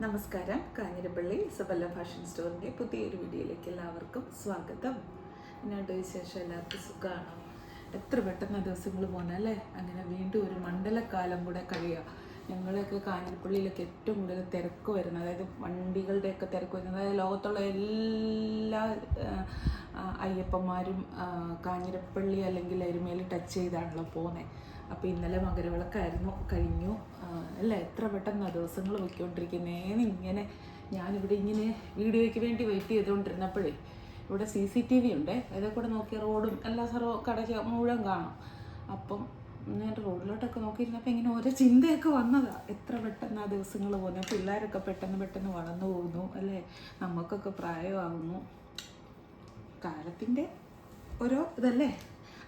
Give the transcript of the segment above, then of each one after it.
നമസ്കാരം. കാഞ്ഞിരപ്പള്ളി സുബല്ല ഫാഷൻ സ്റ്റോറിൻ്റെ പുതിയൊരു വീഡിയോയിലേക്ക് എല്ലാവർക്കും സ്വാഗതം. എന്നാണ്ട് വിശേഷം? എല്ലാവർക്കും സുഖമാണോ? എത്ര പെട്ടെന്ന് ദിവസങ്ങൾ പോകുന്നല്ലേ. അങ്ങനെ വീണ്ടും ഒരു മണ്ഡലക്കാലം കൂടെ കഴിയുക. ഞങ്ങളൊക്കെ കാഞ്ഞിരപ്പള്ളിയിലൊക്കെ ഏറ്റവും കൂടുതൽ തിരക്ക് വരുന്നത്, അതായത് വണ്ടികളുടെയൊക്കെ തിരക്ക് വരുന്നത്, അതായത് ലോകത്തുള്ള എല്ലാ അയ്യപ്പന്മാരും കാഞ്ഞിരപ്പള്ളി അല്ലെങ്കിൽ എരുമേലി ടച്ച് ചെയ്താണല്ലോ പോകുന്നത്. അപ്പോൾ ഇന്നലെ മകരവിളക്കായിരുന്നു, കഴിഞ്ഞു അല്ല. എത്ര പെട്ടെന്ന് ദിവസങ്ങൾ പോയിക്കൊണ്ടിരിക്കുന്നേന്ന്. ഇങ്ങനെ ഞാനിവിടെ ഇങ്ങനെ വീഡിയോയ്ക്ക് വേണ്ടി വെയിറ്റ് ചെയ്തുകൊണ്ടിരുന്നപ്പോഴേ ഇവിടെ CCTV ഉണ്ട്. അതേ കൂടെ നോക്കിയ റോഡും എല്ലാ സ്ഥലവും കടയ്ക്ക് മുഴുവൻ കാണാം. അപ്പം ഞാൻ റോഡിലോട്ടൊക്കെ നോക്കിയിരുന്നപ്പോൾ ഇങ്ങനെ ഓരോ ചിന്തയൊക്കെ വന്നതാണ്. എത്ര പെട്ടെന്ന് ദിവസങ്ങൾ പോകുന്നത്. പിള്ളേരൊക്കെ പെട്ടെന്ന് വളർന്നു പോകുന്നു അല്ലേ. നമുക്കൊക്കെ പ്രായമാകുന്നു. കാലത്തിൻ്റെ ഓരോ ഇതല്ലേ.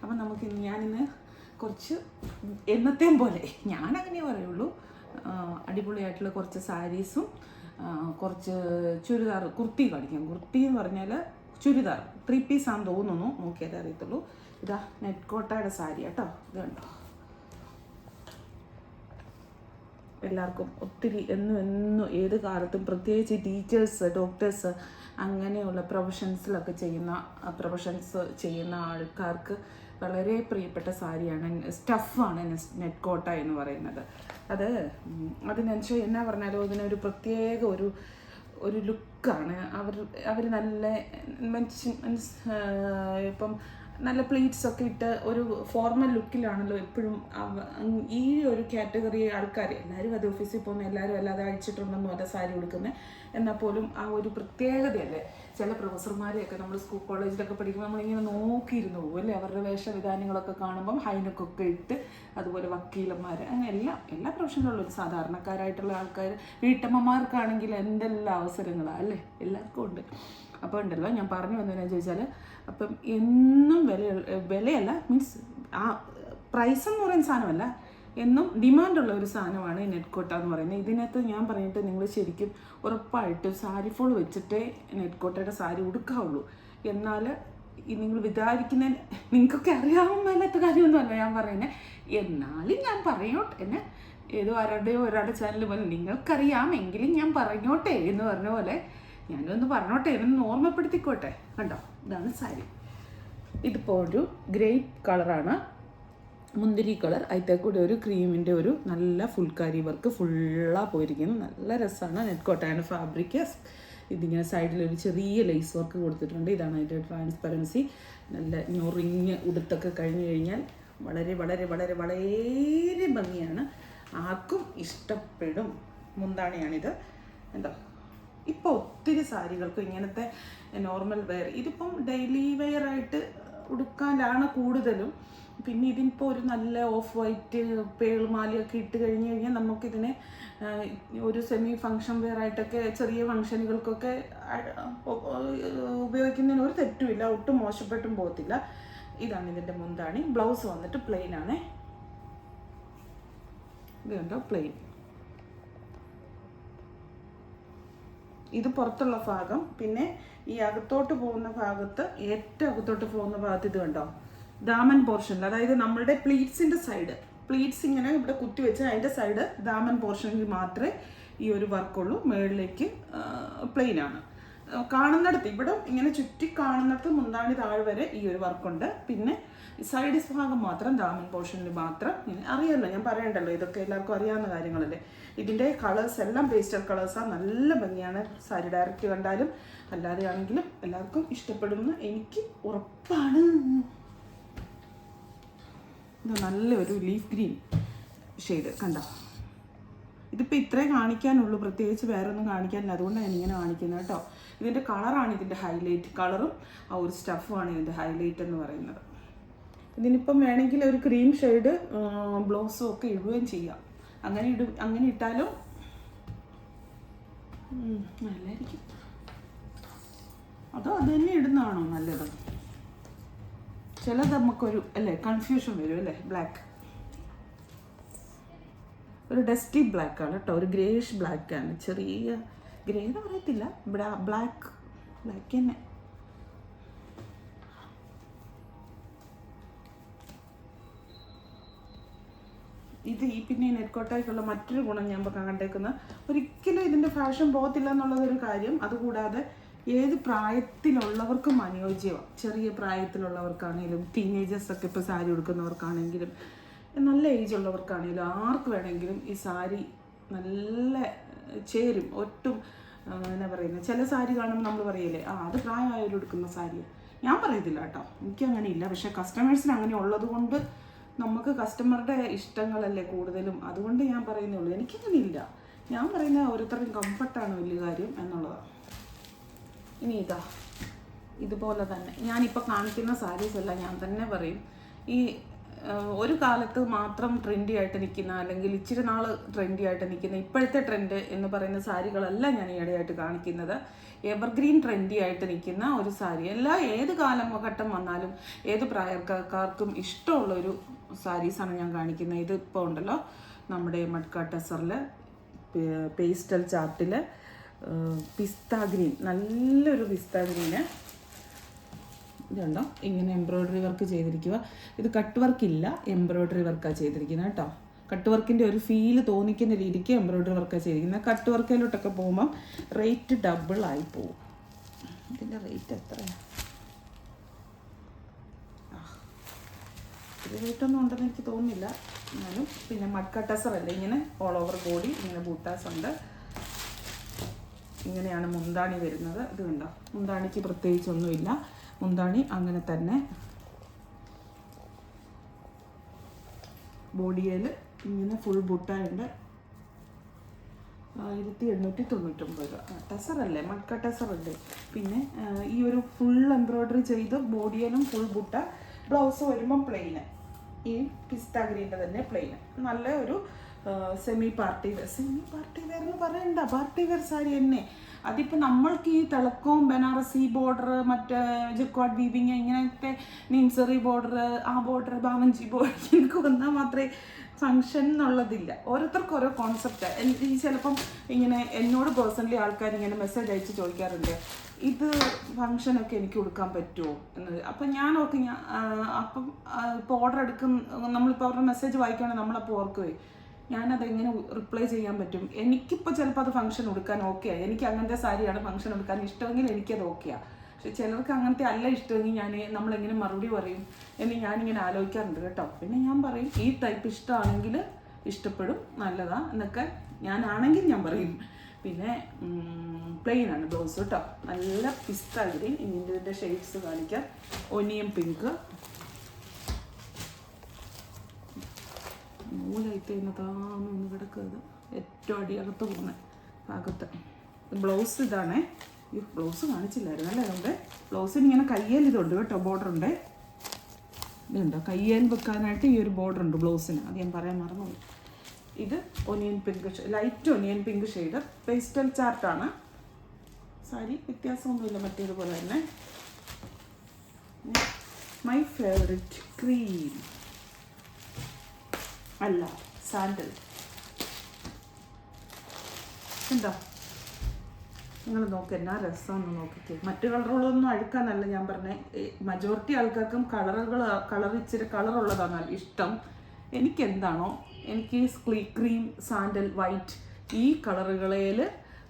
അപ്പം ഞാനിന്ന് കുറച്ച് എന്നത്തെയും പോലെ ഞാനങ്ങനെ പറയുള്ളൂ, അടിപൊളിയായിട്ടുള്ള കുറച്ച് സാരീസും കുറച്ച് ചുരിദാർ കുർത്തി കാണിക്കാം. കുർത്തി എന്ന് പറഞ്ഞാൽ ചുരിദാർ 3 പീസ് ആണെന്ന് തോന്നുന്നു, നോക്കിയാലേ അറിയത്തുള്ളൂ. ഇതാ നെറ്റ് കോട്ടയുടെ സാരി കേട്ടോ. ഇത് കണ്ടോ, എല്ലാവർക്കും ഒത്തിരി എന്നും ഏത് കാലത്തും, പ്രത്യേകിച്ച് ടീച്ചേഴ്സ്, ഡോക്ടേഴ്സ് അങ്ങനെയുള്ള പ്രൊഫഷൻസ് ചെയ്യുന്ന ആൾക്കാർക്ക് വളരെ പ്രിയപ്പെട്ട സാരിയാണ്. സ്റ്റഫാണ് നെറ്റ് കോട്ട എന്ന് പറയുന്നത്. അതിനെന്നുവെച്ചാൽ എന്നാ പറഞ്ഞാലും അതിനൊരു പ്രത്യേക ഒരു ലുക്കാണ്. അവർ നല്ല മീൻസ് ഇപ്പം നല്ല പ്ലീറ്റ്സൊക്കെ ഇട്ട് ഒരു ഫോർമൽ ലുക്കിലാണല്ലോ എപ്പോഴും ഈ ഒരു കാറ്റഗറി ആൾക്കാർ. എല്ലാവരും അത് ഓഫീസിൽ പോകുന്ന എല്ലാവരും അല്ലാതെ അഴിച്ചിട്ടുണ്ടെന്നും അല്ല സാരി കൊടുക്കുന്നത്. എന്നാൽ പോലും ആ ഒരു പ്രത്യേകതയല്ലേ. ചില പ്രൊഫസർമാരെയൊക്കെ നമ്മൾ സ്കൂൾ കോളേജിലൊക്കെ പഠിക്കുമ്പോൾ നമ്മളിങ്ങനെ നോക്കിയിരുന്നു പോകും അല്ലേ. അവരുടെ വേഷവിധാനങ്ങളൊക്കെ കാണുമ്പം ഹൈനക്കൊക്കെ ഇട്ട്, അതുപോലെ വക്കീലന്മാർ, അങ്ങനെ എല്ലാ പ്രൊഫഷനിലുള്ള ഒരു സാധാരണക്കാരായിട്ടുള്ള ആൾക്കാർ, വീട്ടമ്മമാർക്കാണെങ്കിൽ എന്തെല്ലാം അവസരങ്ങളാണ് അല്ലേ, എല്ലാവർക്കും ഉണ്ട്. അപ്പോൾ ഉണ്ടല്ലോ, ഞാൻ പറഞ്ഞു വന്നതെന്നു ചോദിച്ചാൽ, അപ്പം എന്നും വിലയല്ല, മീൻസ് ആ പ്രൈസ് എന്ന് പറയുന്ന സാധനമല്ല, എന്നും ഡിമാൻഡുള്ള ഒരു സാധനമാണ് ഈ നെറ്റ് കോട്ട എന്ന് പറയുന്നത്. ഇതിനകത്ത് ഞാൻ പറഞ്ഞിട്ട് നിങ്ങൾ ശരിക്കും ഉറപ്പായിട്ടും സാരി ഫോൾ വെച്ചിട്ടേ നെറ്റ് കോട്ടയുടെ സാരി ഉടുക്കാവുള്ളൂ. എന്നാൽ നിങ്ങൾ വിചാരിക്കുന്ന, നിങ്ങൾക്കൊക്കെ അറിയാവുന്നതിനകത്ത് കാര്യമൊന്നുമല്ല ഞാൻ പറയുന്നത്. എന്നാലും ഞാൻ പറഞ്ഞോട്ടെ, എന്നെ ഏതോ ഒരാളുടെ ചാനൽ പോലെ നിങ്ങൾക്കറിയാമെങ്കിലും ഞാൻ പറഞ്ഞോട്ടെ എന്ന് പറഞ്ഞ പോലെ ഞാനൊന്ന് പറഞ്ഞോട്ടെ, എന്നൊന്ന് ഓർമ്മപ്പെടുത്തിക്കോട്ടെ. കണ്ടോ, ഇതാണ് സാരി. ഇതിപ്പോൾ ഒരു ഗ്രേപ്പ് കളറാണ്, മുന്തിരി കളർ. അതിൻ്റെ കൂടെ ഒരു ക്രീമിൻ്റെ ഒരു നല്ല ഫുൾക്കാരി വർക്ക് ഫുള്ളാണ് പോയിരിക്കുന്നത്. നല്ല രസമാണ്. നെറ്റ് കോട്ടയാണ് ഫാബ്രിക്. ഇതിങ്ങനെ സൈഡിലൊരു ചെറിയ ലേസ് വർക്ക് കൊടുത്തിട്ടുണ്ട്. ഇതാണ് അതിൻ്റെ ട്രാൻസ്പെറൻസി. നല്ല ഞൊറിഞ്ഞ് ഉടുത്തൊക്കെ കഴിഞ്ഞ് കഴിഞ്ഞാൽ വളരെ വളരെ വളരെ വളരെ ഭംഗിയാണ്. ആർക്കും ഇഷ്ടപ്പെടും. മുന്താണിയാണിത്. എന്താ, ഇപ്പോൾ ഒത്തിരി സാരികൾക്ക് ഇങ്ങനത്തെ നോർമൽ വെയർ, ഇതിപ്പം ഡെയിലി വെയർ ആയിട്ട് ഉടുക്കാനാണ് കൂടുതലും. പിന്നെ ഇതിപ്പോൾ ഒരു നല്ല ഓഫ് വൈറ്റ് പേൾമാലയൊക്കെ ഇട്ട് കഴിഞ്ഞാൽ നമുക്കിതിനെ ഒരു സെമി ഫങ്ഷൻ വെയർ ആയിട്ടൊക്കെ ചെറിയ ഫങ്ഷനുകൾക്കൊക്കെ ഉപയോഗിക്കുന്നതിന് ഒരു തെറ്റുമില്ല, ഒട്ടും മോശപ്പെട്ടും പോകത്തില്ല. ഇതാണ് ഇതിൻ്റെ മുന്താണി. ബ്ലൗസ് വന്നിട്ട് പ്ലെയിൻ ആണ്. ഇത് കണ്ടോ, പ്ലെയിൻ. ഇത് പുറത്തുള്ള ഭാഗം. പിന്നെ ഈ അകത്തോട്ട് പോകുന്ന ഭാഗത്ത്, ഏറ്റവും അകത്തോട്ട് പോകുന്ന ഭാഗത്ത് ഇത് കണ്ടോ, ദാമൻ പോർഷനിൽ, അതായത് നമ്മളുടെ പ്ലീറ്റ്സിൻ്റെ സൈഡ്, പ്ലീറ്റ്സ് ഇങ്ങനെ ഇവിടെ കുത്തി വെച്ച് അതിൻ്റെ സൈഡ് ദാമൻ പോർഷനിൽ മാത്രമേ ഈ ഒരു വർക്കുള്ളൂ. മുകളിലേക്ക് പ്ലെയിനാണ്. കാണുന്നിടത്ത് ഇവിടെ ഇങ്ങനെ ചുറ്റി കാണുന്നിടത്ത് മുന്താണി താഴെ വരെ ഈ ഒരു വർക്കുണ്ട്. പിന്നെ സൈഡ് ഭാഗം മാത്രം, ദാമൻ പോർഷനിൽ മാത്രം. ഇങ്ങനെ അറിയാമല്ലോ, ഞാൻ പറയണ്ടല്ലോ, ഇതൊക്കെ എല്ലാവർക്കും അറിയാവുന്ന കാര്യങ്ങളല്ലേ. ഇതിൻ്റെ കളേഴ്സ് എല്ലാം പേസ്റ്റൽ കളേഴ്സാണ്. നല്ല ഭംഗിയാണ്. സാരി ഡയറക്റ്റ് കണ്ടാലും അല്ലാതെ ആണെങ്കിലും എല്ലാവർക്കും ഇഷ്ടപ്പെടുമെന്ന് എനിക്ക് ഉറപ്പാണ്. ഇത് നല്ലൊരു ലീഫ് ഗ്രീൻ ഷെയ്ഡ് കണ്ടോ. ഇതിപ്പോൾ ഇത്രേ കാണിക്കാനുള്ളൂ, പ്രത്യേകിച്ച് വേറെ ഒന്നും കാണിക്കാനില്ല. അതുകൊണ്ടാണ് ഞാനിങ്ങനെ കാണിക്കുന്നത് കേട്ടോ. ഇതിൻ്റെ കളറാണ് ഇതിൻ്റെ ഹൈലൈറ്റ്. കളറും ആ ഒരു സ്റ്റഫുമാണ് ഇതിൻ്റെ ഹൈലൈറ്റ് എന്ന് പറയുന്നത്. ഇതിനിപ്പം വേണമെങ്കിൽ ഒരു ക്രീം ഷെയ്ഡ് ബ്ലൗസും ഒക്കെ ഇടുകയും ചെയ്യാം. അങ്ങനെ ഇട്ടാലും നല്ലതായിരിക്കും. അതോ അത് തന്നെ ഇടുന്നതാണോ നല്ലത്? ചിലത് നമുക്കൊരു അല്ലേ കൺഫ്യൂഷൻ വരും അല്ലേ. ബ്ലാക്ക്, ഒരു ഡസ്റ്റി ബ്ലാക്കാണ് കേട്ടോ, ഒരു ഗ്രേഷ് ബ്ലാക്കാണ്. ചെറിയ ഗ്രേ എന്ന് പറയത്തില്ല, ബ്ലാക്ക് തന്നെ. പിന്നെ ഈ നെറ്റ്കോട്ടയ്ക്കുള്ള മറ്റൊരു ഗുണം ഞാൻ കണ്ടേക്കുന്നത്, ഒരിക്കലും ഇതിൻ്റെ ഫാഷൻ പോകത്തില്ല എന്നുള്ളതൊരു കാര്യം. അതുകൂടാതെ ഏത് പ്രായത്തിലുള്ളവർക്കും അനുയോജ്യമാണ്. ചെറിയ പ്രായത്തിലുള്ളവർക്കാണെങ്കിലും ടീനേജേഴ്സൊക്കെ ഇപ്പോൾ സാരി ഉടുക്കുന്നവർക്കാണെങ്കിലും നല്ല ഏജ് ഉള്ളവർക്കാണെങ്കിലും ആർക്ക് വേണമെങ്കിലും ഈ സാരി നല്ല ചേരും. ഒട്ടും എന്നാ പറയുന്നത്, ചില സാരി കാണുമ്പോൾ നമ്മൾ പറയില്ലേ അത് പ്രായമായവർ എടുക്കുന്ന സാരിയാണ്. ഞാൻ പറയത്തില്ല കേട്ടോ, എനിക്കങ്ങനെ ഇല്ല. പക്ഷേ കസ്റ്റമേഴ്സിന് അങ്ങനെ ഉള്ളത് കൊണ്ട് നമുക്ക് കസ്റ്റമറുടെ ഇഷ്ടങ്ങളല്ലേ കൂടുതലും, അതുകൊണ്ട് ഞാൻ പറയുന്നേ ഉള്ളൂ. എനിക്കങ്ങനെ ഇല്ല. ഞാൻ പറയുന്നത് ഓരോരുത്തരുടെയും കംഫർട്ടാണ് വലിയ കാര്യം എന്നുള്ളതാണ്. ഇനി ഇതുപോലെ തന്നെ ഞാനിപ്പോൾ കാണിക്കുന്ന സാരീസ് എല്ലാം ഞാൻ തന്നെ പറയും, ഈ ഒരു കാലത്ത് മാത്രം ട്രെൻഡി ആയിട്ട് നിൽക്കുന്ന, അല്ലെങ്കിൽ ഇച്ചിരി നാൾ ട്രെൻഡി ആയിട്ട് നിൽക്കുന്ന ഇപ്പോഴത്തെ ട്രെൻഡ് എന്ന് പറയുന്ന സാരികളല്ല ഞാൻ ഈയിടെയായിട്ട് കാണിക്കുന്നത്. എവർഗ്രീൻ ട്രെൻഡി ആയിട്ട് നിൽക്കുന്ന ഒരു സാരി, ഏത് കാലഘട്ടം വന്നാലും ഏത് പ്രായക്കാർക്കും ഇഷ്ടമുള്ളൊരു സാരീസാണ് ഞാൻ കാണിക്കുന്നത്. ഇതിപ്പോൾ ഉണ്ടല്ലോ നമ്മുടെ മഡ്ക ടെസറിൽ പേസ്റ്റൽ ചാർട്ടിൽ പിസ്ത ഗ്രീൻ, നല്ലൊരു പിസ്ത ഗ്രീന്. ഇതുണ്ടോ ഇങ്ങനെ എംബ്രോയ്ഡറി വർക്ക് ചെയ്തിരിക്കുക. ഇത് കട്ട് വർക്കില്ല, എംബ്രോയ്ഡറി വർക്കാണ് ചെയ്തിരിക്കുന്നത് കേട്ടോ. കട്ട് വർക്കിൻ്റെ ഒരു ഫീല് തോന്നിക്കുന്ന രീതിക്ക് എംബ്രോയ്ഡറി വർക്കാണ് ചെയ്തിരിക്കുന്നത്. കട്ട് വർക്കിലോട്ടൊക്കെ പോകുമ്പം റേറ്റ് ഡബിൾ ആയി പോകും. ഇതിൻ്റെ റേറ്റ് എത്രയാണ്? ഇത് റേറ്റൊന്നും ഉണ്ടെന്ന് എനിക്ക് തോന്നുന്നില്ല. എന്നാലും പിന്നെ മഡ്ക ടെസറല്ലേ, ഇങ്ങനെ ഓൾ ഓവർ ബോഡി ഇങ്ങനെ ബൂട്ടാസ് ഉണ്ട്. ഇങ്ങനെയാണ് മുന്താണി വരുന്നത്. ഇത് കണ്ടോ, മുന്താണിക്ക് പ്രത്യേകിച്ചൊന്നുമില്ല. മുന്താണി അങ്ങനെ തന്നെ ബോഡിയിൽ ഇങ്ങനെ ഫുൾ ബുട്ടായുണ്ട്. 1899 രൂപ. ടെസറല്ലേ, മഡ്ക ടെസറല്ലേ. പിന്നെ ഈ ഒരു ഫുൾ എംബ്രോയ്ഡറി ചെയ്ത് ബോഡിയിലും ഫുൾ ബുട്ട. ബ്ലൗസ് വരുമ്പം പ്ലെയിന്, ഈ പിസ്ത ഗ്രീൻ്റെ തന്നെ പ്ലെയിന്. നല്ല ഒരു സെമി പാർട്ടി വെയർ എന്ന് പറയണ്ട, പാർട്ടി വെയർ സാരി തന്നെ. അതിപ്പോൾ നമ്മൾക്ക് ഈ തിളക്കവും ബനാറസി ബോർഡർ, മറ്റേ ജക്വാഡ് വീവിങ്, ഇങ്ങനത്തെ നീംസറി ബോർഡർ, ആ ബോർഡർ ബാമഞ്ചി ബോർഡർ എനിക്ക് വന്നാൽ മാത്രമേ ഫങ്ഷൻ എന്നുള്ളതില്ല. ഓരോരുത്തർക്കും ഓരോ കോൺസെപ്റ്റാണ്. ഈ ചിലപ്പം ഇങ്ങനെ എന്നോട് പേഴ്സണലി ആൾക്കാർ ഇങ്ങനെ മെസ്സേജ് അയച്ച് ചോദിക്കാറുണ്ട്, ഇത് ഫങ്ഷനൊക്കെ എനിക്ക് കൊടുക്കാൻ പറ്റുമോ എന്നത്. അപ്പം ഞാൻ ഓർക്കും, അപ്പം ഇപ്പോൾ ഓർഡർ നമ്മളിപ്പോൾ അവരുടെ മെസ്സേജ് വായിക്കുകയാണെങ്കിൽ നമ്മളപ്പോൾ ഓർക്കുമേ ഞാനതെങ്ങനെ റിപ്ലൈ ചെയ്യാൻ പറ്റും. എനിക്കിപ്പോൾ ചിലപ്പോൾ അത് ഫംഗ്ഷൻ കൊടുക്കാൻ ഓക്കെയാണ്, എനിക്ക് അങ്ങനത്തെ സാരിയാണ് ഫംഗ്ഷൻ കൊടുക്കാൻ ഇഷ്ടമെങ്കിൽ എനിക്കത് ഓക്കെയാണ്. പക്ഷെ ചിലർക്ക് അങ്ങനത്തെ അല്ല ഇഷ്ടമെങ്കിൽ നമ്മളെങ്ങനെ മറുപടി പറയും എന്ന് ഞാനിങ്ങനെ ആലോചിക്കാറുണ്ട് കേട്ടോ. പിന്നെ ഞാൻ പറയും ഈ ടൈപ്പ് ഇഷ്ടമാണെങ്കിൽ ഇഷ്ടപ്പെടും, നല്ലതാ എന്നൊക്കെ ഞാനാണെങ്കിൽ ഞാൻ പറയും. പിന്നെ പ്ലെയിൻ ആണ് ബ്ലൗസ് കേട്ടോ, നല്ല പിസ്ത ഗ്രീൻ. ഇനി ഇതിൻ്റെ ഷെയ്ഡ്സ് കാണിക്കാം. ഒനിയൻ പിങ്ക്, മൂലായിട്ട് എന്നതാന്ന് കിടക്കുന്നത്, ഏറ്റവും അടിയകത്ത് പോകുന്ന ഭാഗത്ത്. ബ്ലൗസ് ഇതാണേ. ഈ ബ്ലൗസ് കാണിച്ചില്ലായിരുന്നു അല്ലേ. അതുകൊണ്ട് ബ്ലൗസിന് ഇങ്ങനെ കയ്യേൽ ഇതുണ്ട് കേട്ടോ, ബോർഡർ ഉണ്ട്. ഇതുണ്ടോ കയ്യേൽ വെക്കാനായിട്ട് ഈ ഒരു ബോർഡർ ഉണ്ട് ബ്ലൗസിന്, അത് ഞാൻ പറയാൻ മറന്നുപോയി. ഇത് onion pink, light onion pink shade. Pastel ചാർട്ടാണ് സാരി, വ്യത്യാസമൊന്നുമില്ല മറ്റേതുപോലെ തന്നെ. മൈ ഫേവറേറ്റ് ക്രീം അല്ല സാൻഡൽ. എന്താ നിങ്ങൾ നോക്ക്, എന്നാ രസമെന്ന് നോക്കിക്കേ. മറ്റു കളറുകളൊന്നും അഴുക്കാനല്ല ഞാൻ പറഞ്ഞത്. മജോറിറ്റി ആൾക്കാർക്കും കളർ ഇച്ചിരി കളറുള്ളതാണ് ഇഷ്ടം. എനിക്കെന്താണോ, എനിക്ക് ക്രീം, സാൻഡൽ, വൈറ്റ് ഈ കളറുകളിൽ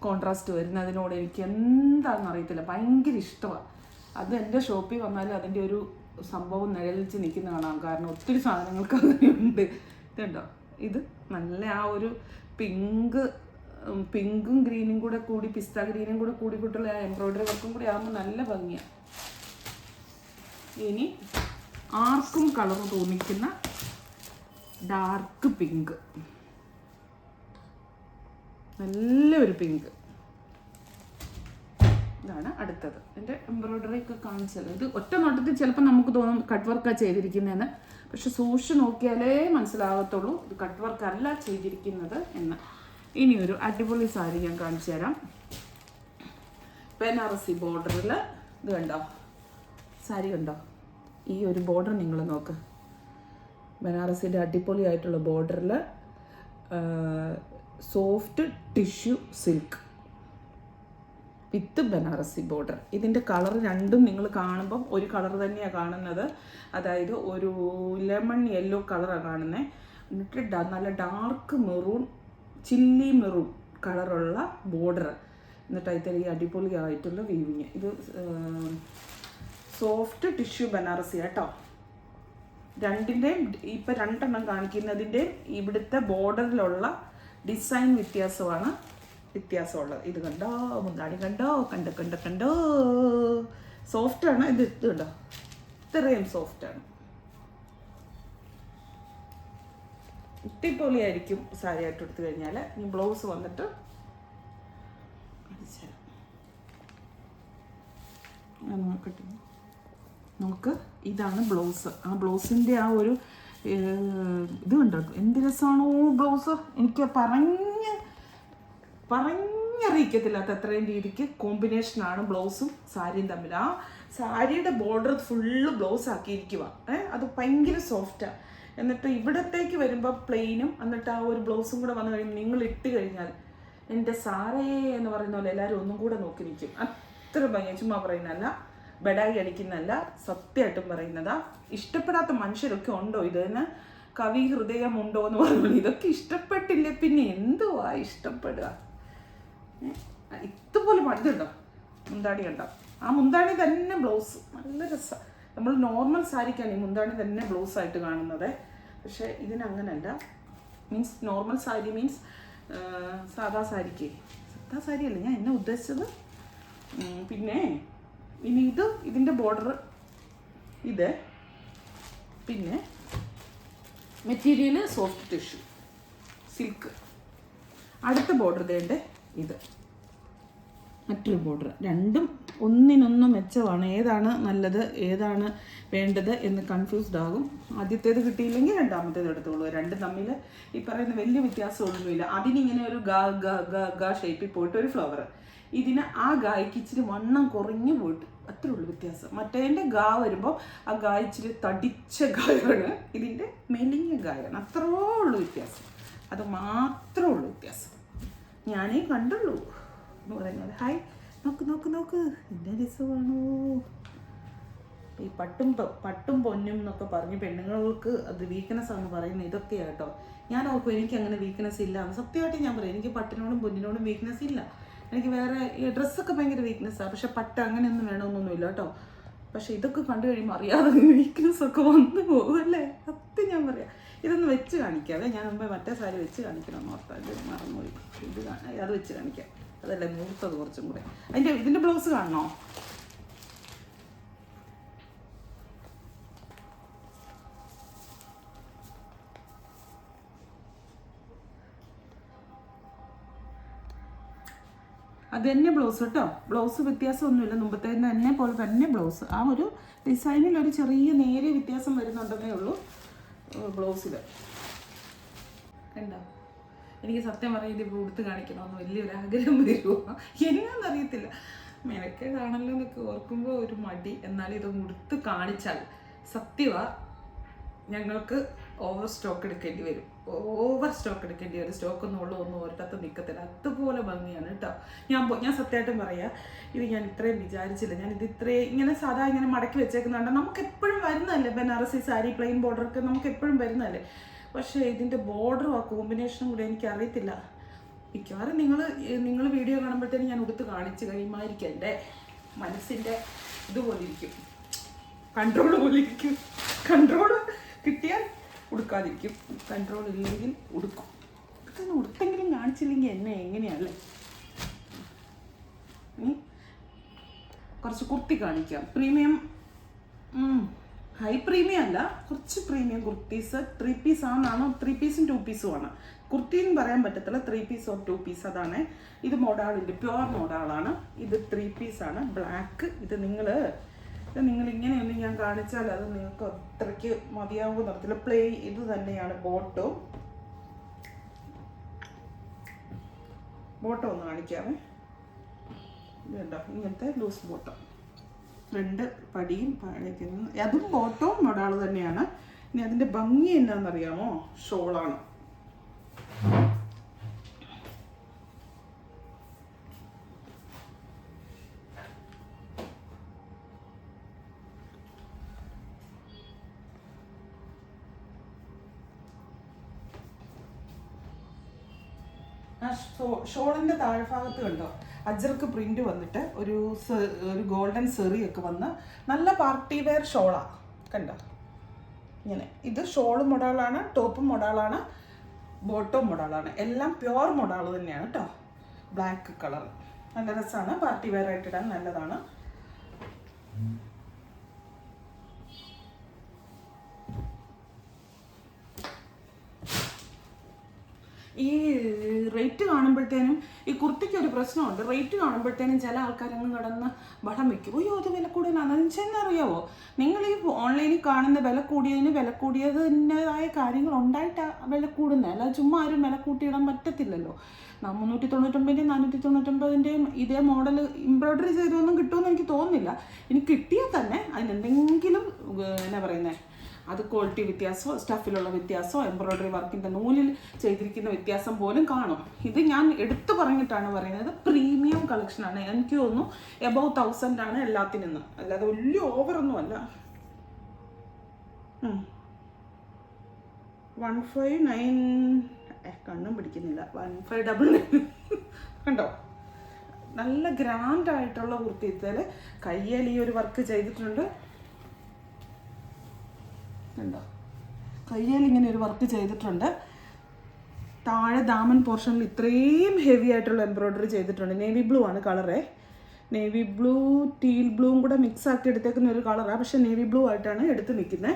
കോൺട്രാസ്റ്റ് വരുന്നതിനോട് എനിക്ക് എന്താണെന്ന് അറിയത്തില്ല, ഭയങ്കര ഇഷ്ടമാണ്. അത് എൻ്റെ ഷോപ്പിൽ വന്നാലും അതിൻ്റെ ഒരു സംഭവം നിഴലിച്ച് നിൽക്കുന്ന കാണാം. കാരണം ഒത്തിരി സാധനങ്ങൾക്ക് അങ്ങനെയുണ്ട്. ഇതുണ്ടോ, ഇത് നല്ല ആ ഒരു പിങ്കും ഗ്രീനും കൂടെ കൂടി, പിസ്ത ഗ്രീനും കൂടെ കൂടിയിട്ടുള്ള ആ എംബ്രോയ്ഡറി വർക്കും കൂടി ആകുമ്പോൾ നല്ല ഭംഗിയാണ്. ഇനി ആർക്കും കളർ തോന്നിക്കുന്ന ഡാർക്ക് പിങ്ക്, നല്ലൊരു പിങ്ക്. ഇതാണ് അടുത്തത്. എൻ്റെ എംബ്രോയ്ഡറി ഒക്കെ കാണിച്ചത്. ഇത് ഒറ്റ നോട്ടത്തിൽ ചിലപ്പോൾ നമുക്ക് തോന്നും കട്ട് വർക്കാണ് ചെയ്തിരിക്കുന്നതെന്ന്, പക്ഷെ സൂക്ഷിച്ച് നോക്കിയാലേ മനസ്സിലാകത്തുള്ളൂ ഇത് കട്ട് വർക്കല്ല ചെയ്തിരിക്കുന്നത് എന്ന്. ഇനി ഒരു അടിപൊളി സാരി ഞാൻ കാണിച്ചു തരാം. ബനാറസി ബോർഡറിൽ ഇത് കണ്ടോ, സാരി കണ്ടോ, ഈ ഒരു ബോർഡർ നിങ്ങൾ നോക്ക്. ബനാറസിൻ്റെ അടിപൊളിയായിട്ടുള്ള ബോർഡറിൽ സോഫ്റ്റ് ടിഷ്യൂ സിൽക്ക് വിത്ത് ബനാറസി ബോർഡർ. ഇതിൻ്റെ കളർ രണ്ടും നിങ്ങൾ കാണുമ്പം ഒരു കളർ തന്നെയാണ് കാണുന്നത്. അതായത് ഒരു ലെമൺ യെല്ലോ കളറാണ് കാണുന്നത്. എന്നിട്ട് നല്ല ഡാർക്ക് മെറൂൺ, ചില്ലി മെറൂൺ കളറുള്ള ബോർഡർ. എന്നിട്ട് അതിൽ ഈ അടിപൊളിയായിട്ടുള്ള വീവിങ്. ഇത് സോഫ്റ്റ് ടിഷ്യൂ ബനാറസി കേട്ടോ. രണ്ടിൻ്റെയും ഇപ്പം 2 എണ്ണം കാണിക്കുന്നതിൻ്റെയും ഇവിടുത്തെ ബോർഡറിലുള്ള ഡിസൈൻ വ്യത്യാസമുള്ളത്. ഇത് കണ്ടോ, മുന്താണി കണ്ടോ, കണ്ടോ സോഫ്റ്റാണ്. ഇത് കണ്ടോ, ഇത്രയും സോഫ്റ്റാണ്. അടിപൊളിയായിരിക്കും സാരി ആയിട്ട് എടുത്തു കഴിഞ്ഞാൽ. ഇനി ബ്ലൗസ് വന്നിട്ട് നമുക്ക് ഇതാണ് ബ്ലൗസ്. ആ ബ്ലൗസിൻ്റെ ആ ഒരു ഇത് കണ്ടോ, എന്ത് രസമാണോ ബ്ലൗസ്. എനിക്ക് പറഞ്ഞറിയിക്കത്തില്ലാത്ത അത്രയും രീതിക്ക് കോമ്പിനേഷനാണ് ബ്ലൗസും സാരിയും തമ്മിൽ. ആ സാരിയുടെ ബോർഡർ ഫുള്ള് ബ്ലൗസ് ആക്കിയിരിക്കുക. അത് ഭയങ്കര സോഫ്റ്റാണ്. എന്നിട്ട് ഇവിടത്തേക്ക് വരുമ്പോൾ പ്ലെയിനും, എന്നിട്ട് ആ ഒരു ബ്ലൗസും കൂടെ വന്നു കഴിയുമ്പോൾ നിങ്ങൾ ഇട്ട് കഴിഞ്ഞാൽ എൻ്റെ സാറേ എന്ന് പറയുന്ന പോലെ എല്ലാവരും ഒന്നും കൂടെ നോക്കി നിൽക്കും. അത്ര ഭംഗി. ചുമ്മാ പറയുന്നതല്ല, ബെഡായി അടിക്കുന്നതല്ല, സത്യമായിട്ടും പറയുന്നതാ. ഇഷ്ടപ്പെടാത്ത മനുഷ്യരൊക്കെ ഉണ്ടോ? ഇതിന് കവി ഹൃദയം ഉണ്ടോ എന്ന് പറയുന്നത്. ഇതൊക്കെ ഇഷ്ടപ്പെട്ടില്ലേ പിന്നെ എന്തുവാ ഇഷ്ടപ്പെടുക? ഇതുപോലെ പണിതുണ്ടോ മുന്താണി കണ്ടോ? ആ മുന്താണി തന്നെ ബ്ലൗസ് നല്ല രസമാണ്. നമ്മൾ നോർമൽ സാരിക്കാണ് ഈ മുന്താണി തന്നെ ബ്ലൗസായിട്ട് കാണുന്നത്. പക്ഷേ ഇതിനങ്ങനല്ല. മീൻസ് നോർമൽ സാരി മീൻസ് സാധാ സാരിയല്ല ഞാൻ എന്നെ ഉദ്ദേശിച്ചത്. പിന്നെ ഇനി ഇതിൻ്റെ ബോർഡർ ഇത്, പിന്നെ മെറ്റീരിയൽ സോഫ്റ്റ് ടിഷ്യൂ സിൽക്ക്. അടുത്ത ബോർഡർ ഇതേണ്ട ഇത് മറ്റൊരു ബോർഡർ. രണ്ടും ഒന്നിനൊന്നും മെച്ചമാണ്. ഏതാണ് നല്ലത് ഏതാണ് വേണ്ടത് എന്ന് കൺഫ്യൂസ്ഡ് ആകും. ആദ്യത്തേത് കിട്ടിയില്ലെങ്കിൽ രണ്ടാമത്തേത് എടുത്തോളൂ. രണ്ടും തമ്മിൽ ഈ പറയുന്ന വലിയ വ്യത്യാസമൊന്നുമില്ല. അതിനിങ്ങനെ ഒരു ഗ ഷേപ്പിൽ പോയിട്ട് ഒരു ഫ്ലവർ. ഇതിന് ആ ഗായ്ക്ക് ഇച്ചിരി വണ്ണം കുറഞ്ഞു പോയിട്ട് അത്രേ ഉള്ളൂ വ്യത്യാസം. മറ്റേതിൻ്റെ ഗാ വരുമ്പോൾ ആ ഗായ ഇച്ചിരി തടിച്ച ഗായാണ്, ഇതിൻ്റെ മെലിഞ്ഞ ഗായാണ്. അത്രേ ഉള്ളൂ വ്യത്യാസം. അത് മാത്രമേ ഉള്ളൂ വ്യത്യാസം. ഞാനേ കണ്ടുള്ളൂ എന്ന് പറയുന്നത്. ഹായ്, നോക്ക് എൻ്റെ രസമാണോ ഈ പട്ടും പൊന്നും എന്നൊക്കെ പറഞ്ഞ് പെണ്ണുങ്ങൾക്ക് അത് വീക്ക്നെസ് ആണെന്ന് പറയുന്നത് ഇതൊക്കെയാണ് കേട്ടോ. ഞാൻ ഓർക്കും എനിക്ക് അങ്ങനെ വീക്ക്നെസ് ഇല്ല. സത്യമായിട്ട് ഞാൻ പറയും, എനിക്ക് പട്ടിനോടും പൊന്നിനോടും വീക്ക്നെസ് ഇല്ല. എനിക്ക് വേറെ ഈ ഡ്രസ്സൊക്കെ ഭയങ്കര വീക്ക്നെസ്സാണ്. പക്ഷെ പട്ട് അങ്ങനെയൊന്നും വേണമെന്നൊന്നുമില്ല കേട്ടോ. പക്ഷെ ഇതൊക്കെ കണ്ടു കഴിയുമ്പോൾ അറിയാതെ വീക്ക്നെസ്സൊക്കെ വന്നു പോകുമല്ലേ. സത്യം ഞാൻ പറയാം. ഇതൊന്ന് വെച്ച് കാണിക്കാവേ. ഞാൻ മുമ്പേ മറ്റേ സാരി വെച്ച് കാണിക്കണമെന്ന് ഓർത്താൽ ഇത് മറന്നുപോയി. അത് വെച്ച് കാണിക്കാം. അതല്ലേ മൂർത്തത് കുറച്ചും കൂടെ. ഇതിൻ്റെ ബ്ലൗസ് കാണണോ? അത് തന്നെ ബ്ലൗസ് കേട്ടോ. ബ്ലൗസ് വ്യത്യാസമൊന്നുമില്ല, മുമ്പത്തെ തന്നെ പോലെ തന്നെ ബ്ലൗസ്. ആ ഒരു ഡിസൈനിൽ ഒരു ചെറിയ നേരിയ വ്യത്യാസം വരുന്നുണ്ടെന്നേ ഉള്ളൂ ബ്ലൗസിൽ. കണ്ടോ? എനിക്ക് സത്യം പറയുന്നത് ഇപ്പോൾ ഉടുത്ത് കാണിക്കണമെന്ന് വലിയൊരു ആഗ്രഹം വരുമോ എന്നാന്നറിയത്തില്ല. മെനക്കേടാണല്ലോ എന്നൊക്കെ ഓർക്കുമ്പോൾ ഒരു മടി. എന്നാലും ഇത് ഉടുത്ത് കാണിച്ചാൽ സത്യമാണ് ഞങ്ങൾക്ക് ഓവർ സ്റ്റോക്ക് എടുക്കേണ്ടി വരും. സ്റ്റോക്കൊന്നും ഒന്നും ഒരിടത്ത് നിൽക്കത്തില്ല. അതുപോലെ ഭംഗിയാണ് കേട്ടോ. ഞാൻ സത്യമായിട്ടും പറയാം, ഇത് ഞാൻ ഇത്രയും വിചാരിച്ചില്ല. ഞാനിത് ഇങ്ങനെ സാധാ ഇങ്ങനെ മടക്കി വെച്ചേക്കുന്നുണ്ട്. നമുക്ക് എപ്പോഴും വരുന്നതല്ലേ ബനാറസി സാരി പ്ലെയിൻ ബോർഡറൊക്കെ നമുക്ക് എപ്പോഴും വരുന്നതല്ലേ. പക്ഷേ ഇതിൻ്റെ ബോർഡറും ആ കോമ്പിനേഷനും കൂടെ എനിക്കറിയത്തില്ല. മിക്കവാറും നിങ്ങൾ വീഡിയോ കാണുമ്പോഴത്തേനും ഞാൻ ഉടുത്ത് കാണിച്ച് കഴിയുമായിരിക്കും. എൻ്റെ മനസ്സിൻ്റെ ഇതുപോലെ ഇരിക്കും, കൺട്രോൾ പോലെ ഇരിക്കും. കൺട്രോൾ കിട്ടിയാൽ ഉടുക്കാതിരിക്കും, കൺട്രോൾ ഇല്ലെങ്കിൽ ഉടുക്കും. ഇതൊക്കെ ഉടുത്തെങ്കിലും കാണിച്ചില്ലെങ്കിൽ എന്നെ എങ്ങനെയാണല്ലേ. കുറച്ച് കുർത്തി കാണിക്കാം. പ്രീമിയം, ഹൈ പ്രീമിയം അല്ല, കുറച്ച് പ്രീമിയം കുർത്തീസ്. 3 പീസ് ആണെന്നാണോ? 3 പീസും 2 പീസും ആണ്. കുർത്തി എന്ന് പറയാൻ പറ്റത്തില്ല, 3 പീസ് ഓർ 2 പീസ്. അതാണ് ഇത്. മോഡാളിൻ്റെ പ്യുവർ മോഡാളാണ് ഇത്. 3 പീസാണ് ബ്ലാക്ക്. ഇത് നിങ്ങളിങ്ങനെയൊന്നും ഞാൻ കാണിച്ചാൽ അത് നിങ്ങൾക്ക് അത്രയ്ക്ക് മതിയാവുന്ന തരത്തില് ഇത് തന്നെയാണ് ബോട്ടം ഒന്ന് കാണിക്കാമേ. ഇതുണ്ടോ, ഇങ്ങനത്തെ ലൂസ് ബോട്ടം, 2 പടിയും പാഴേക്കുന്നു. അതും ബോട്ടവും മോഡാള് തന്നെയാണ്. ഇനി അതിൻ്റെ ഭംഗി എന്താണെന്നറിയാമോ? ഷോളാണ്. ആ ഷോളിൻ്റെ താഴ്ഭാഗത്ത് കണ്ടോ അജ്രക്ക് പ്രിന്റ് വന്നിട്ട് ഒരു ഗോൾഡൻ സെറിയൊക്കെ വന്ന് നല്ല പാർട്ടി വെയർ ഷോളാണ് കണ്ടോ. ഇങ്ങനെ ഇത് ഷോളും മോഡലാണ്, ടോപ്പും മോഡലാണ്, ബോട്ടവും മോഡലാണ്, എല്ലാം പ്യുവർ മോഡൽ തന്നെയാണ് കേട്ടോ. ബ്ലാക്ക് കളർ നല്ല രസമാണ്, പാർട്ടി വെയർ ആയിട്ട് ഇടാൻ നല്ലതാണ്. ഈ റേറ്റ് കാണുമ്പോഴത്തേനും ഈ കുർത്തിക്ക് ഒരു പ്രശ്നമുണ്ട്. റേറ്റ് കാണുമ്പോഴത്തേനും ചില ആൾക്കാരങ്ങ് കിടന്ന് ബഹളം വയ്ക്കും, അയ്യോ അത് വില കൂടുതലാണ്. അതെന്ന് ചെന്നറിയാവോ, നിങ്ങൾ ഈ ഓൺലൈനിൽ കാണുന്ന വില കൂടിയതിൻ്റെതായ കാര്യങ്ങൾ ഉണ്ടായിട്ടാണ് വില കൂടുന്നത്. അല്ലാതെ ചുമ്മാ ആരും വില കൂട്ടിയിടാൻ പറ്റത്തില്ലല്ലോ. 399-ൻ്റെയും 499-ൻ്റെയും ഇതേ മോഡൽ എംബ്രോയ്ഡറി ചെയ്തൊന്നും കിട്ടുമെന്ന് എനിക്ക് തോന്നുന്നില്ല. ഇനി കിട്ടിയാൽ തന്നെ അതിനെന്തെങ്കിലും എന്നാ പറയുന്നത്, അത് ക്വാളിറ്റി വ്യത്യാസമോ സ്റ്റഫിലുള്ള വ്യത്യാസമോ എംബ്രോയ്ഡറി വർക്കിൻ്റെ നൂലിൽ ചെയ്തിരിക്കുന്ന വ്യത്യാസം പോലും കാണും. ഇത് ഞാൻ എടുത്തു പറഞ്ഞിട്ടാണ് പറയുന്നത്, പ്രീമിയം കളക്ഷനാണ്. എനിക്ക് തോന്നുന്നു എബവ് 1000 ആണ് എല്ലാത്തിനും, അല്ലാതെ വലിയ ഓവറൊന്നും അല്ല. 159 കണ്ണും പിടിക്കുന്നില്ല, 1599 കണ്ടോ. നല്ല ഗ്രാൻഡായിട്ടുള്ള കുർത്തിയിൽ കയ്യിൽ ഈ ഒരു വർക്ക് ചെയ്തിട്ടുണ്ട് കണ്ടോ. കയ്യിൽ ഇങ്ങനെ ഒരു വർക്ക് ചെയ്തിട്ടുണ്ട്. താഴെ ദാമൻ പോർഷനിൽ ഇത്രയും ഹെവി ആയിട്ടുള്ള എംബ്രോയ്ഡറി ചെയ്തിട്ടുണ്ട്. നേവി ബ്ലൂ ആണ് കളറേ, നേവി ബ്ലൂ ടീൽ ബ്ലൂവും കൂടെ മിക്സ് ആക്കി എടുത്തേക്കുന്ന ഒരു കളറാണ്. പക്ഷേ നേവി ബ്ലൂ ആയിട്ടാണ് എടുത്ത് നിൽക്കുന്നത്.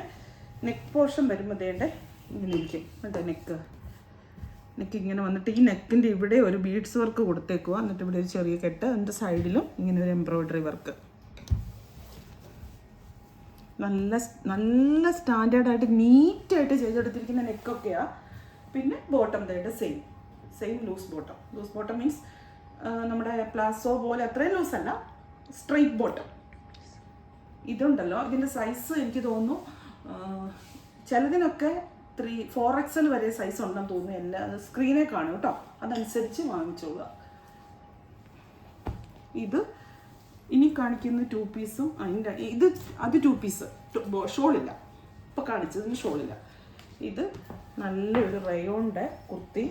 നെക്ക് പോർഷൻ വരുമ്പോൾ ദേണ്ടേ ഇങ്ങനെ ഇരിക്കും കേട്ടോ. നെക്ക് ഇങ്ങനെ വന്നിട്ട് ഈ നെക്കിൻ്റെ ഇവിടെ ഒരു ബീഡ്സ് വർക്ക് കൊടുത്തേക്കുക. എന്നിട്ട് ഇവിടെ ഒരു ചെറിയ കെട്ട്, അതിൻ്റെ സൈഡിലും ഇങ്ങനെ ഒരു എംബ്രോയ്ഡറി വർക്ക്. നല്ല സ്റ്റാൻഡേർഡായിട്ട് നീറ്റായിട്ട് ചെയ്തെടുത്തിരിക്കുന്ന നെക്കൊക്കെയാണ്. പിന്നെ bottom that same loose bottom means നമ്മുടെ പ്ലാസോ പോലെ അത്രയും ലൂസല്ല, സ്ട്രെയിറ്റ് ബോട്ടം. ഇതുണ്ടല്ലോ, ഇതിൻ്റെ സൈസ് എനിക്ക് തോന്നുന്നു ചിലതിനൊക്കെ 4XL വരെ സൈസ് ഉണ്ടെന്ന് തോന്നുന്നു. എല്ലാ സ്ക്രീനെ കാണും കേട്ടോ, അതനുസരിച്ച് വാങ്ങിച്ചോളുക. ഇത് ഇനി കാണിക്കുന്ന 2 പീസും അത് 2 പീസ് ഷോളില്ല, ഇപ്പോൾ കാണിച്ചതിന് ഷോളില്ല. ഇത് നല്ലൊരു റയോണിൻ്റെ കുർത്തി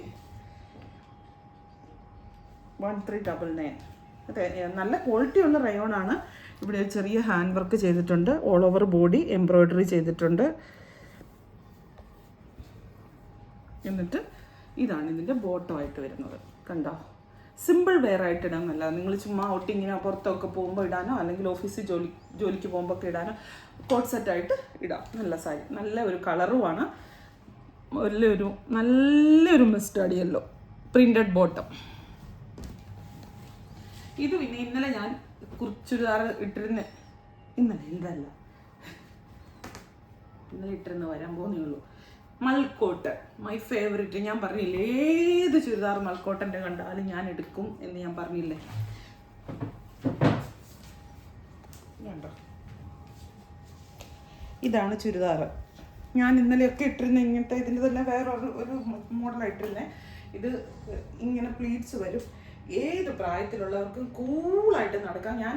1399. അതെ, നല്ല ക്വാളിറ്റിയുള്ള റയോണാണ്. ഇവിടെ ഒരു ചെറിയ ഹാൻഡ് വർക്ക് ചെയ്തിട്ടുണ്ട്, ഓൾ ഓവർ ബോഡി എംബ്രോയ്ഡറി ചെയ്തിട്ടുണ്ട്. എന്നിട്ട് ഇതാണ് ഇതിൻ്റെ ബോട്ടമായിട്ട് വരുന്നത് കണ്ടോ. സിമ്പിൾ വെയർ ആയിട്ട് ഇടാൻ നല്ലതാണ്. നിങ്ങൾ ചുമ്മാ ഔട്ടിങ്ങിനോ പുറത്തൊക്കെ പോകുമ്പോൾ ഇടാനോ, അല്ലെങ്കിൽ ഓഫീസിൽ ജോലിക്ക് പോകുമ്പോൾ ഒക്കെ ഇടാനോ, കോട്ട് സെറ്റായിട്ട് ഇടാം. നല്ല സാരി, നല്ല ഒരു കളറുമാണ്, നല്ലൊരു മസ്റ്റാർഡ് യെല്ലോ പ്രിന്റഡ് ബോട്ടം. ഇത് പിന്നെ ഇന്നലെ ഞാൻ ചുരിദാർ ഇട്ടിരുന്ന ഇന്നലെ ഇട്ടിരുന്ന് വരാൻ പോകുന്നേ ഉള്ളൂ. മൽക്കോട്ട് മൈ ഫേവറേറ്റ്. ഞാൻ പറഞ്ഞില്ലേ, ഏത് ചുരിദാർ മൽക്കോട്ടൻ്റെ കണ്ടാലും ഞാൻ എടുക്കും എന്ന് ഞാൻ പറഞ്ഞില്ലേ. കണ്ടോ, ഇതാണ് ചുരിദാർ. ഞാൻ ഇന്നലെയൊക്കെ ഇട്ടിരുന്ന ഇങ്ങനത്തെ, ഇതിൻ്റെ തന്നെ വേറെ ഒരു മോഡലായിട്ടിരുന്നേ. ഇത് ഇങ്ങനെ പ്ലീറ്റ്സ് വരും. ഏത് പ്രായത്തിലുള്ളവർക്കും കൂളായിട്ട് നടക്കാം. ഞാൻ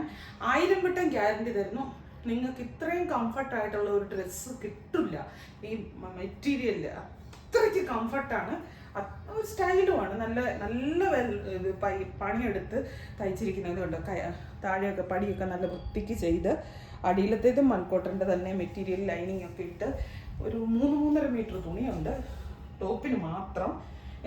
1000 വട്ടം ഗ്യാരണ്ടി തരുന്നു, നിങ്ങൾക്ക് ഇത്രയും കംഫർട്ടായിട്ടുള്ള ഒരു ഡ്രസ്സ് കിട്ടില്ല. ഈ മെറ്റീരിയൽ അത്രയ്ക്ക് കംഫർട്ടാണ്, ഒരു സ്റ്റൈലുമാണ്. നല്ല പണിയെടുത്ത് തയ്ച്ചിരിക്കുന്നത് കൊണ്ട് താഴെയൊക്കെ പടിയൊക്കെ നല്ല വൃത്തിക്ക് ചെയ്ത്, അടിയിലത്തേതും മൽക്കോട്ടൻ്റെ തന്നെ മെറ്റീരിയൽ ലൈനിങ് ഒക്കെ ഇട്ട് ഒരു 3-3.5 മീറ്റർ തുണിയുണ്ട് ടോപ്പിന് മാത്രം.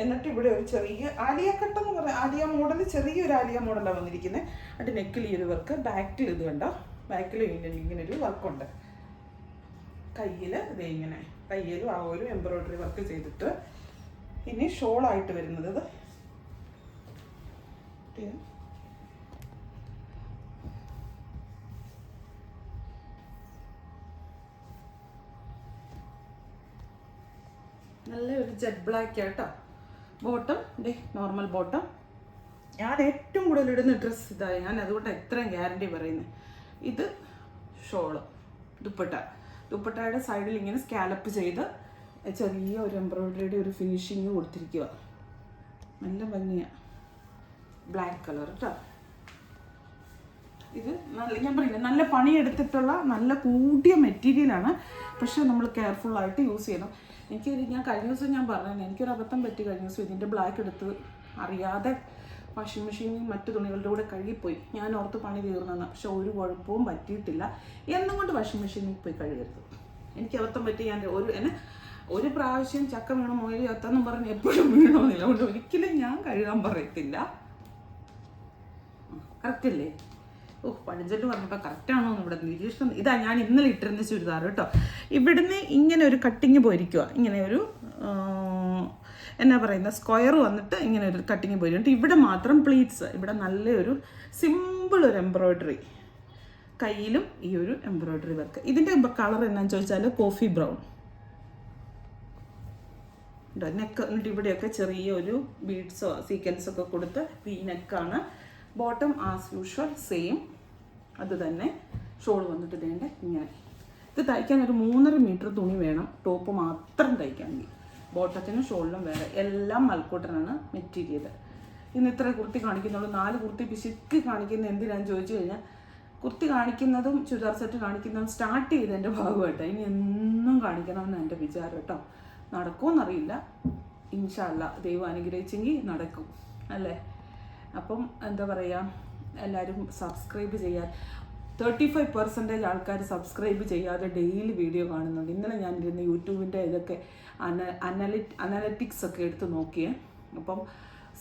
എന്നിട്ട് ഇവിടെ ഒരു ചെറിയ ആലിയ കട്ടെന്ന് പറയാം, ആലിയ മോഡൽ, ചെറിയൊരു ആലിയ മോഡലാണ് വന്നിരിക്കുന്നത്. അതിൻ്റെ നെക്കിൽ ഈ ഒരു വർക്ക്, ബാക്കിൽ ഇത് കണ്ടോ, ബാക്കിൽ ഇങ്ങനൊരു വർക്കുണ്ട്. കയ്യിൽ ഇതേ ഇങ്ങനെ കയ്യിലും ആ ഒരു എംബ്രോയ്ഡറി വർക്ക് ചെയ്തിട്ട്. ഇനി ഷോളായിട്ട് വരുന്നത് നല്ലൊരു ജെറ്റ് ബ്ലാക്ക് ആട്ടോ. Bottom normal bottom. ഞാൻ ഏറ്റവും കൂടുതൽ ഇടുന്ന ഡ്രസ്സ് ഇതായി, ഞാൻ അതുകൊണ്ടാണ് ഇത്രയും ഗ്യാരണ്ടി പറയുന്നത്. ഇത് ഷോള്, ദുപ്പട്ടയുടെ സൈഡിൽ ഇങ്ങനെ സ്കാലപ്പ് ചെയ്ത് ചെറിയ ഒരു എംബ്രോയ്ഡറിയുടെ ഒരു ഫിനിഷിങ് കൊടുത്തിരിക്കുക. നല്ല ഭംഗിയാണ്, ബ്ലാക്ക് കളർ കേട്ടോ. ഇത് ഞാൻ പറയില്ല, നല്ല പണിയെടുത്തിട്ടുള്ള നല്ല കൂടിയ മെറ്റീരിയലാണ്. പക്ഷെ നമ്മൾ കെയർഫുള്ളായിട്ട് യൂസ് ചെയ്യണം. ഞാൻ കഴിഞ്ഞ ദിവസം ഞാൻ പറഞ്ഞു, എനിക്കൊരു അബദ്ധം പറ്റി. കഴിഞ്ഞ ദിവസം ഇതിൻ്റെ ബ്ലാക്ക് എടുത്ത് അറിയാതെ വാഷിംഗ് മെഷീനിൽ മറ്റു തുണികളുടെ കൂടെ കഴുകിപ്പോയി. ഞാൻ ഓർത്ത് പണി തീർന്നെന്ന്, പക്ഷെ ഒരു കുഴപ്പവും പറ്റിയിട്ടില്ല. എന്നും കൊണ്ട് വാഷിംഗ് മെഷീനിൽ പോയി കഴുകരുത്. എനിക്ക് അബദ്ധം പറ്റി. ഞാൻ ഒരു പ്രാവശ്യം ചക്ക വീണോ മുയൽ ചത്തെന്നും പറഞ്ഞ് എപ്പോഴും വീണോന്നില്ല. അതുകൊണ്ട് ഒരിക്കലും ഞാൻ കഴുകാൻ പറയത്തില്ല. കറക്റ്റല്ലേ? പഴഞ്ചൊല്ല് പറഞ്ഞപ്പോൾ കറക്റ്റാണോ എന്ന് ഇവിടെ നിരീക്ഷണം. ഇതാ ഞാൻ ഇന്നലെ ഇട്ടിരുന്ന ചുരിദാർ കേട്ടോ. ഇവിടുന്ന് ഇങ്ങനെ ഒരു കട്ടിങ് പോയിരിക്കുക, ഇങ്ങനെ ഒരു എന്നാ പറയുന്ന സ്ക്വയർ വന്നിട്ട് ഇങ്ങനെ ഒരു കട്ടിങ് പോയിട്ട് ഇവിടെ മാത്രം പ്ലീറ്റ്സ്. ഇവിടെ നല്ലൊരു സിമ്പിൾ ഒരു എംബ്രോയ്ഡറി, കയ്യിലും ഈ ഒരു എംബ്രോയ്ഡറി വർക്ക്. ഇതിൻ്റെ കളർ എന്നാന്ന് ചോദിച്ചാൽ കോഫി ബ്രൗൺ. നെക്ക് എന്നിട്ട് ഇവിടെയൊക്കെ ചെറിയ ഒരു ബീഡ്സോ സീക്വൻസൊക്കെ കൊടുത്ത് വി നെക്കാണ്. ബോട്ടം ആസ് യൂഷ്വൽ സെയിം അത് തന്നെ. ഷോൾ വന്നിട്ട് ഇതേണ്ട ഇങ്ങനെ. ഇത് തയ്ക്കാൻ ഒരു 3.5 മീറ്റർ തുണി വേണം, ടോപ്പ് മാത്രം തയ്ക്കാമെങ്കിൽ. ബോട്ടത്തിനും ഷോളിനും വേറെ. എല്ലാം മൽക്കോട്ടനാണ് മെറ്റീരിയൽ. ഇന്ന് ഇത്ര കുർത്തി കാണിക്കുന്നുള്ളൂ. 4 കുർത്തി പിശുക്കി കാണിക്കുന്നത് എന്തിനാന്ന് ചോദിച്ചു കഴിഞ്ഞാൽ, കുർത്തി കാണിക്കുന്നതും ചുരിദാർ സെറ്റ് കാണിക്കുന്നതും സ്റ്റാർട്ട് ചെയ്തതിൻ്റെ ഭാഗമായിട്ടാണ്. ഇനി എന്നും കാണിക്കണമെന്ന് എൻ്റെ വിചാരം കേട്ടോ. നടക്കുമെന്നറിയില്ല. ഇൻഷാ അല്ലാ ദൈവം അനുഗ്രഹിച്ചെങ്കിൽ നടക്കും അല്ലേ. അപ്പം എന്താ പറയുക, എല്ലാവരും സബ്സ്ക്രൈബ് ചെയ്യാൻ 35% ആൾക്കാർ സബ്സ്ക്രൈബ് ചെയ്യാതെ ഡെയിലി വീഡിയോ കാണുന്നുണ്ട്. ഇന്നലെ ഞാൻ ഇരുന്ന് യൂട്യൂബിൻ്റെ ഇതൊക്കെ അനലറ്റിക്സ് ഒക്കെ എടുത്ത് നോക്കിയേ. അപ്പം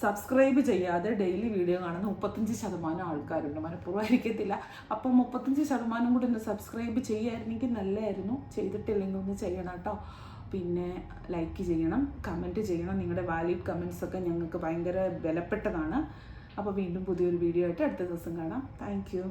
സബ്സ്ക്രൈബ് ചെയ്യാതെ ഡെയിലി വീഡിയോ കാണുന്ന 35% ആൾക്കാരുണ്ട്. മനഃപൂർവ്വമായിരിക്കത്തില്ല. അപ്പം 35% കൂടി ഒന്ന് സബ്സ്ക്രൈബ് ചെയ്യായിരുന്നെങ്കിൽ നല്ലതായിരുന്നു. ചെയ്തിട്ടില്ലെങ്കിൽ ഒന്ന് ചെയ്യണം കേട്ടോ. പിന്നെ ലൈക്ക് ചെയ്യണം, കമൻറ്റ് ചെയ്യണം. നിങ്ങളുടെ വാലിഡ് കമൻറ്റ്സൊക്കെ ഞങ്ങൾക്ക് ഭയങ്കര വിലപ്പെട്ടതാണ്. അപ്പോൾ വീണ്ടും പുതിയൊരു വീഡിയോ ആയിട്ട് അടുത്ത ദിവസം കാണാം. Thank you.